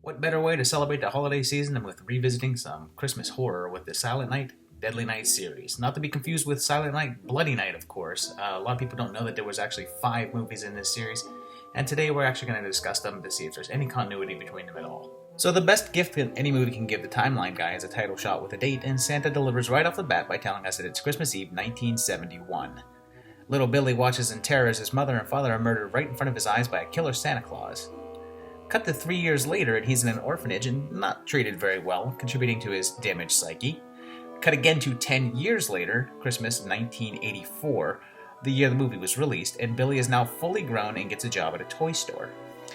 What better way to celebrate the holiday season than with revisiting some Christmas horror with the Silent Night, Deadly Night series? Not to be confused with Silent Night, Bloody Night, of course. A lot of people don't know that there was actually 5 movies in this series, and today we're actually going to discuss them to see if there's any continuity between them at all. So the best gift that any movie can give the timeline guy is a title shot with a date, and Santa delivers right off the bat by telling us that it's Christmas Eve 1971. Little Billy watches in terror as his mother and father are murdered right in front of his eyes by a killer Santa Claus. Cut to 3 years later and he's in an orphanage and not treated very well, contributing to his damaged psyche. Cut again to 10 years later, Christmas 1984, the year the movie was released, and Billy is now fully grown and gets a job at a toy store.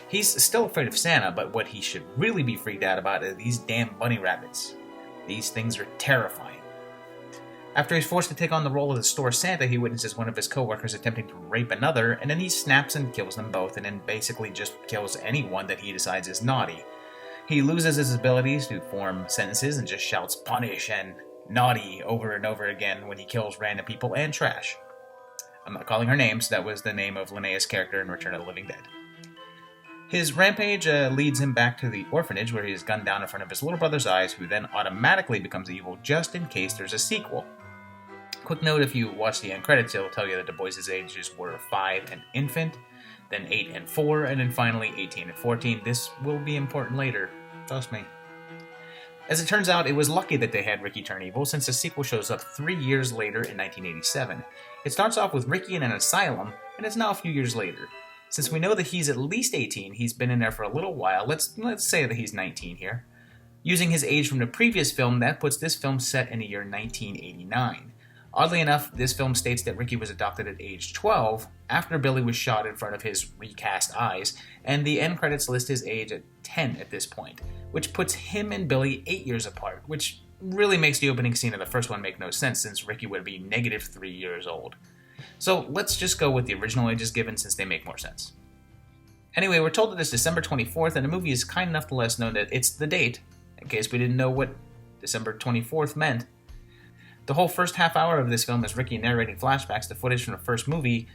He's still afraid of Santa, but what he should really be freaked out about are these damn bunny rabbits. These things are terrifying. After he's forced to take on the role of the store Santa, he witnesses one of his co-workers attempting to rape another, and then he snaps and kills them both, and then basically just kills anyone that he decides is naughty. He loses his abilities to form sentences and just shouts "punish" and "naughty" over and over again when he kills random people and trash. I'm not calling her names, that was the name of Linnea's character in Return of the Living Dead. His rampage leads him back to the orphanage where he is gunned down in front of his little brother's eyes, who then automatically becomes evil just in case there's a sequel. Quick note, if you watch the end credits, it'll tell you that the boys' ages were 5 and infant, then 8 and 4, and then finally 18 and 14. This will be important later, trust me. As it turns out, it was lucky that they had Ricky turn evil, since the sequel shows up 3 years later in 1987. It starts off with Ricky in an asylum, and it's now a few years later. Since we know that he's at least 18, he's been in there for a little while, let's say that he's 19 here. Using his age from the previous film, that puts this film set in the year 1989. Oddly enough, this film states that Ricky was adopted at age 12, after Billy was shot in front of his recast eyes, and the end credits list his age at 10 at this point, which puts him and Billy 8 years apart, which really makes the opening scene of the first one make no sense since Ricky would be negative 3 years old. So let's just go with the original ages given since they make more sense. Anyway, we're told that it's December 24th, and the movie is kind enough to let us know that it's the date, in case we didn't know what December 24th meant. The whole first half hour of this film is Ricky narrating flashbacks to footage from the first movie.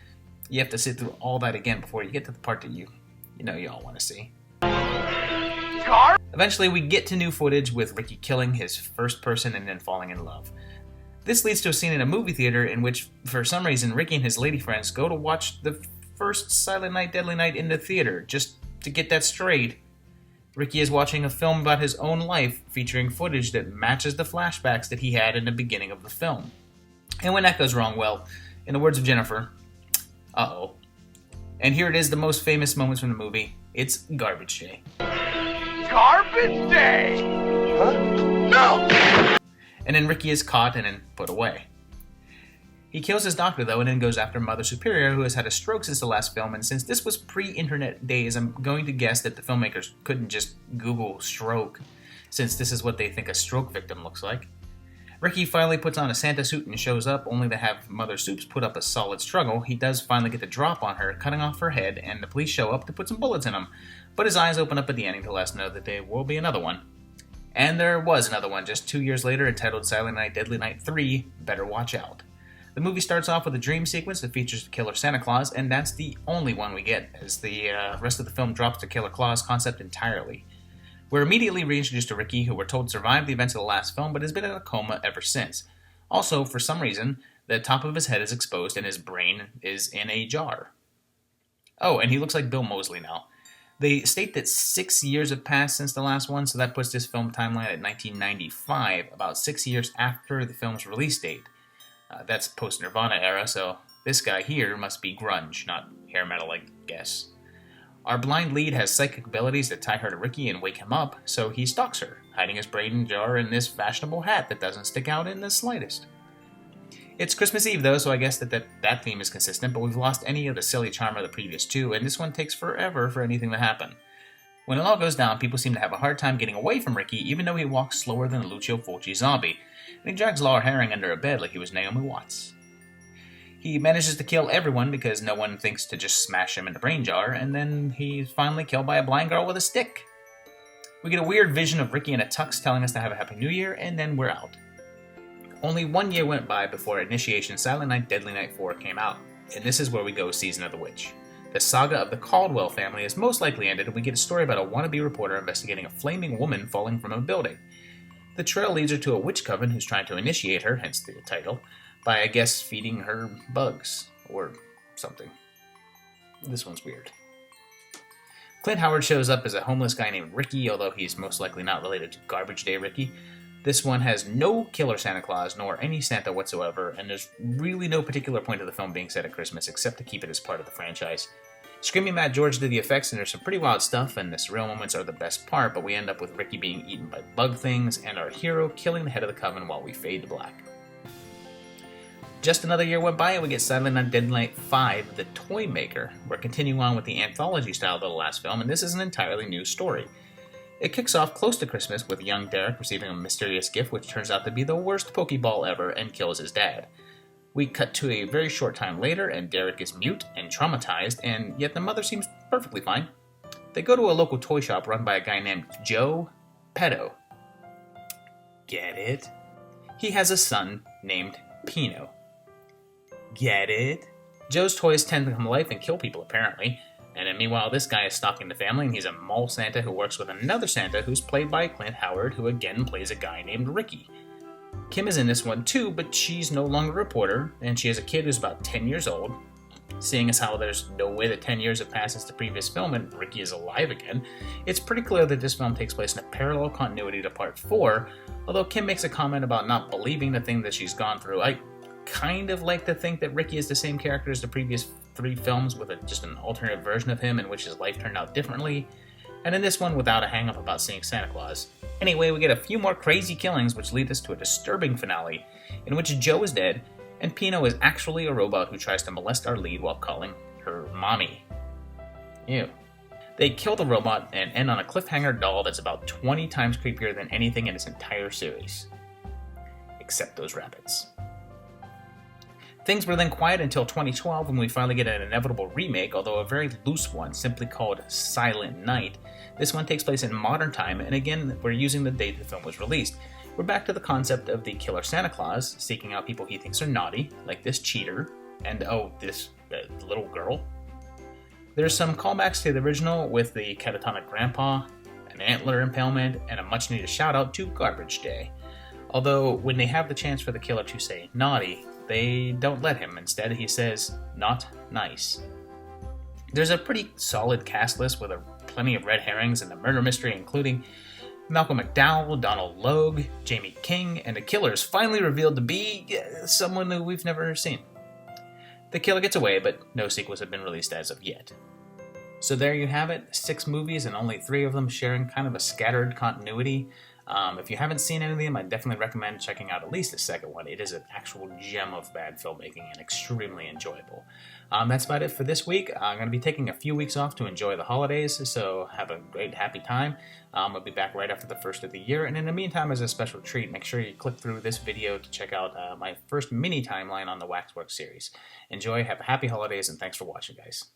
You have to sit through all that again before you get to the part that you all want to see. Eventually, we get to new footage with Ricky killing his first person and then falling in love. This leads to a scene in a movie theater in which, for some reason, Ricky and his lady friends go to watch the first Silent Night, Deadly Night in the theater. Just to get that straight, Ricky is watching a film about his own life featuring footage that matches the flashbacks that he had in the beginning of the film. And when that goes wrong, well, in the words of Jennifer, uh-oh. And here it is, the most famous moments from the movie. It's garbage day. Garbage day! Huh? No! And then Ricky is caught and then put away. He kills his doctor, though, and then goes after Mother Superior, who has had a stroke since the last film, and since this was pre-internet days, I'm going to guess that the filmmakers couldn't just Google stroke, since this is what they think a stroke victim looks like. Ricky finally puts on a Santa suit and shows up, only to have Mother Supes put up a solid struggle. He does finally get the drop on her, cutting off her head, and the police show up to put some bullets in him, but his eyes open up at the ending to let us know that there will be another one. And there was another one just 2 years later, entitled Silent Night, Deadly Night 3, Better Watch Out. The movie starts off with a dream sequence that features the killer Santa Claus, and that's the only one we get, as the rest of the film drops the killer Claus concept entirely. We're immediately reintroduced to Ricky, who we're told survived the events of the last film, but has been in a coma ever since. Also, for some reason, the top of his head is exposed and his brain is in a jar. Oh, and he looks like Bill Moseley now. They state that 6 years have passed since the last one, so that puts this film timeline at 1995, about 6 years after the film's release date. That's post-Nirvana era, so this guy here must be grunge, not hair metal, I guess. Our blind lead has psychic abilities that tie her to Ricky and wake him up, so he stalks her, hiding his brain jar in this fashionable hat that doesn't stick out in the slightest. It's Christmas Eve, though, so I guess that theme is consistent, but we've lost any of the silly charm of the previous two, and this one takes forever for anything to happen. When it all goes down, people seem to have a hard time getting away from Ricky, even though he walks slower than a Lucio Fulci zombie, and he drags Laura Herring under a bed like he was Naomi Watts. He manages to kill everyone because no one thinks to just smash him in the brain jar, and then he's finally killed by a blind girl with a stick. We get a weird vision of Ricky in a tux telling us to have a Happy New Year, and then we're out. Only 1 year went by before Initiation Silent Night Deadly Night 4 came out, and this is where we go Season of the Witch. The saga of the Caldwell family is most likely ended, and we get a story about a wannabe reporter investigating a flaming woman falling from a building. The trail leads her to a witch coven who's trying to initiate her, hence the title, by, I guess, feeding her bugs, or something. This one's weird. Clint Howard shows up as a homeless guy named Ricky, although he's most likely not related to Garbage Day Ricky. This one has no killer Santa Claus, nor any Santa whatsoever, and there's really no particular point of the film being set at Christmas, except to keep it as part of the franchise. Screaming Mad George did the effects, and there's some pretty wild stuff, and the surreal moments are the best part, but we end up with Ricky being eaten by bug things, and our hero killing the head of the coven while we fade to black. Just another year went by, and we get Silent Night Deadly Night 5, The Toy Maker. We're continuing on with the anthology style of the last film, and this is an entirely new story. It kicks off close to Christmas with young Derek receiving a mysterious gift which turns out to be the worst Pokeball ever and kills his dad. We cut to a very short time later, and Derek is mute and traumatized, and yet the mother seems perfectly fine. They go to a local toy shop run by a guy named Joe Petto. Get it? He has a son named Pino. Get it? Joe's toys tend to come to life and kill people, apparently. And then meanwhile, this guy is stalking the family, and he's a mall Santa who works with another Santa who's played by Clint Howard, who again plays a guy named Ricky. Kim is in this one too, but she's no longer a reporter, and she has a kid who's about 10 years old. Seeing as how there's no way that 10 years have passed since the previous film and Ricky is alive again, it's pretty clear that this film takes place in a parallel continuity to Part 4, although Kim makes a comment about not believing the thing that she's gone through. I kind of like to think that Ricky is the same character as the previous 3 films with just an alternate version of him in which his life turned out differently, and in this one without a hang-up about seeing Santa Claus. Anyway, we get a few more crazy killings which lead us to a disturbing finale in which Joe is dead and Pino is actually a robot who tries to molest our lead while calling her mommy. Ew. They kill the robot and end on a cliffhanger doll that's about 20 times creepier than anything in this entire series. Except those rabbits. Things were then quiet until 2012 when we finally get an inevitable remake, although a very loose one, simply called Silent Night. This one takes place in modern time, and again, we're using the date the film was released. We're back to the concept of the killer Santa Claus, seeking out people he thinks are naughty, like this cheater, and this little girl. There's some callbacks to the original with the catatonic grandpa, an antler impalement, and a much needed shout out to Garbage Day. Although, when they have the chance for the killer to say naughty, they don't let him. Instead, he says, not nice. There's a pretty solid cast list with plenty of red herrings in the murder mystery, including Malcolm McDowell, Donald Logue, Jamie King, and the killer is finally revealed to be someone who we've never seen. The killer gets away, but no sequels have been released as of yet. So there you have it, 6 movies and only 3 of them sharing kind of a scattered continuity. If you haven't seen any of them, I definitely recommend checking out at least the second one. It is an actual gem of bad filmmaking and extremely enjoyable. That's about it for this week. I'm going to be taking a few weeks off to enjoy the holidays, so have a great, happy time. I'll be back right after the first of the year, and in the meantime, as a special treat, make sure you click through this video to check out my first mini timeline on the Waxworks series. Enjoy, have a happy holidays, and thanks for watching, guys.